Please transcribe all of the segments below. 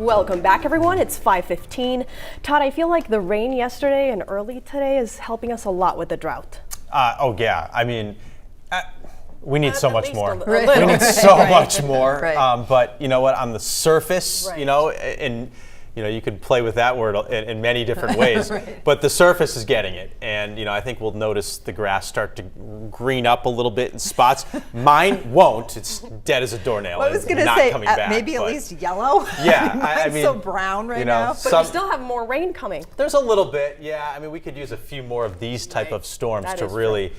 Welcome back, everyone. It's 5:15. Todd, I feel like the rain yesterday and early today is helping us a lot with the drought. Oh yeah, I mean, we need so much more. We need so much more. Right. But you know what? On the surface, Right. and you could play with that word in many different ways. Right. But the surface is getting it, and I think we'll notice the grass start to green up a little bit in spots. Mine won't. It's dead as a doornail. Well, I was going to not say coming back, maybe at but least yellow. Yeah, I Mine's mean, so brown right now. But we still have more rain coming. There's a little bit, yeah. I mean, we could use a few more of these type of storms That to is really,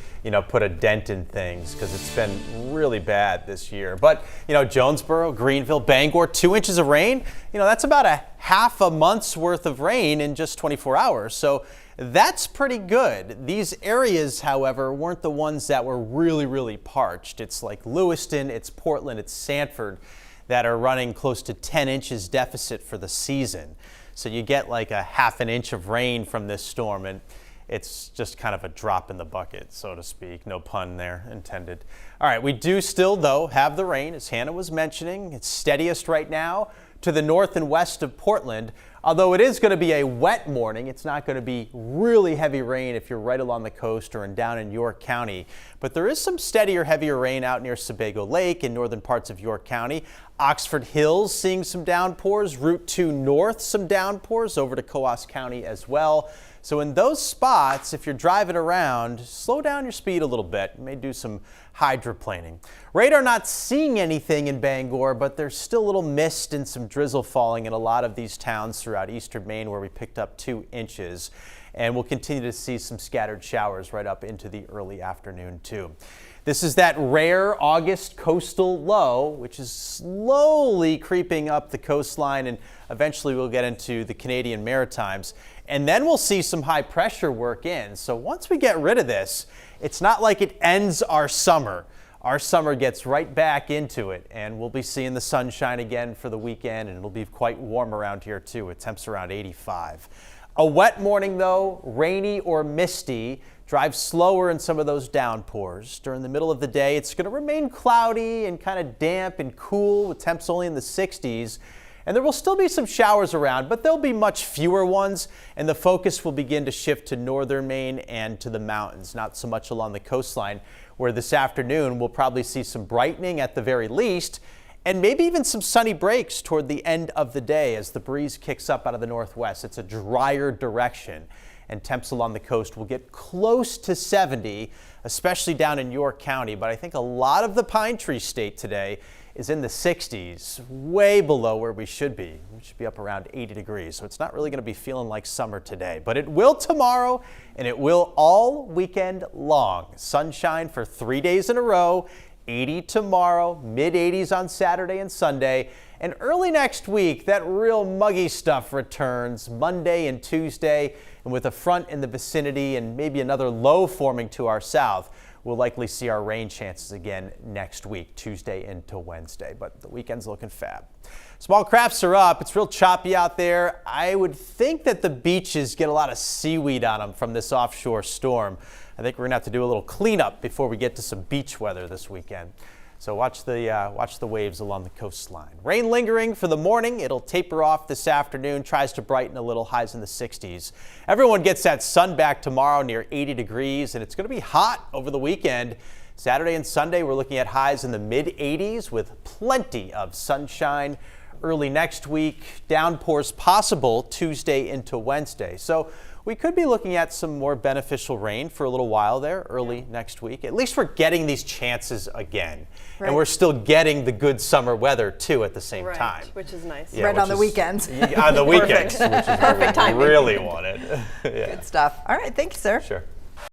put a dent in things, because it's been really bad this year. But, Jonesboro, Greenville, Bangor, 2 inches of rain, that's about a half a month's worth of rain in just 24 hours. So that's pretty good. These areas, however, weren't the ones that were really, really parched. It's like Lewiston, it's Portland, it's Sanford that are running close to 10 inches deficit for the season. So you get like a half an inch of rain from this storm, and it's just kind of a drop in the bucket, so to speak. No pun there intended. All right, we do still, though, have the rain, as Hannah was mentioning. It's steadiest right now to the north and west of Portland. Although it is going to be a wet morning, it's not going to be really heavy rain if you're right along the coast or down in York County. But there is some steadier, heavier rain out near Sebago Lake in northern parts of York County. Oxford Hills seeing some downpours. Route 2 North, some downpours over to Coos County as well. So in those spots, if you're driving around, slow down your speed a little bit. You may do some hydroplaning. Radar not seeing anything in Bangor, but there's still a little mist and some drizzle falling in a lot of these towns throughout eastern Maine, where we picked up 2 inches. And we'll continue to see some scattered showers right up into the early afternoon too. This is that rare August coastal low, which is slowly creeping up the coastline, and eventually we'll get into the Canadian Maritimes. And then we'll see some high pressure work in. So once we get rid of this, it's not like it ends our summer. Our summer gets right back into it, and we'll be seeing the sunshine again for the weekend, and it'll be quite warm around here too. It temps around 85. A wet morning though, rainy or misty. Drive slower in some of those downpours. During the middle of the day, it's going to remain cloudy and kind of damp and cool with temps only in the 60s. And there will still be some showers around, but there'll be much fewer ones, and the focus will begin to shift to northern Maine and to the mountains, not so much along the coastline, where this afternoon we'll probably see some brightening at the very least, and maybe even some sunny breaks toward the end of the day as the breeze kicks up out of the northwest. It's a drier direction, and temps along the coast will get close to 70, especially down in York County. But I think a lot of the Pine Tree State today is in the 60s, way below where we should be. We should be up around 80 degrees, so it's not really going to be feeling like summer today. But it will tomorrow, and it will all weekend long. Sunshine for 3 days in a row, 80 tomorrow, mid-80s on Saturday and Sunday. And early next week, that real muggy stuff returns Monday and Tuesday. And with a front in the vicinity and maybe another low forming to our south, we'll likely see our rain chances again next week, Tuesday into Wednesday. But the weekend's looking fab. Small crafts are up. It's real choppy out there. I would think that the beaches get a lot of seaweed on them from this offshore storm. I think we're going to have to do a little cleanup before we get to some beach weather this weekend. So watch the waves along the coastline. Rain lingering for the morning. It'll taper off this afternoon, tries to brighten a little, highs in the 60s. Everyone gets that sun back tomorrow near 80 degrees, and it's going to be hot over the weekend. Saturday and Sunday, we're looking at highs in the mid-80s with plenty of sunshine. Early next week, downpours possible Tuesday into Wednesday. So we could be looking at some more beneficial rain for a little while there early next week. At least we're getting these chances again. Right. And we're still getting the good summer weather too at the same time. Which is nice. Yeah, on the weekends. On the weekends, which is Perfect timing. Really want it. Yeah. Good stuff. All right, thank you, sir. Sure.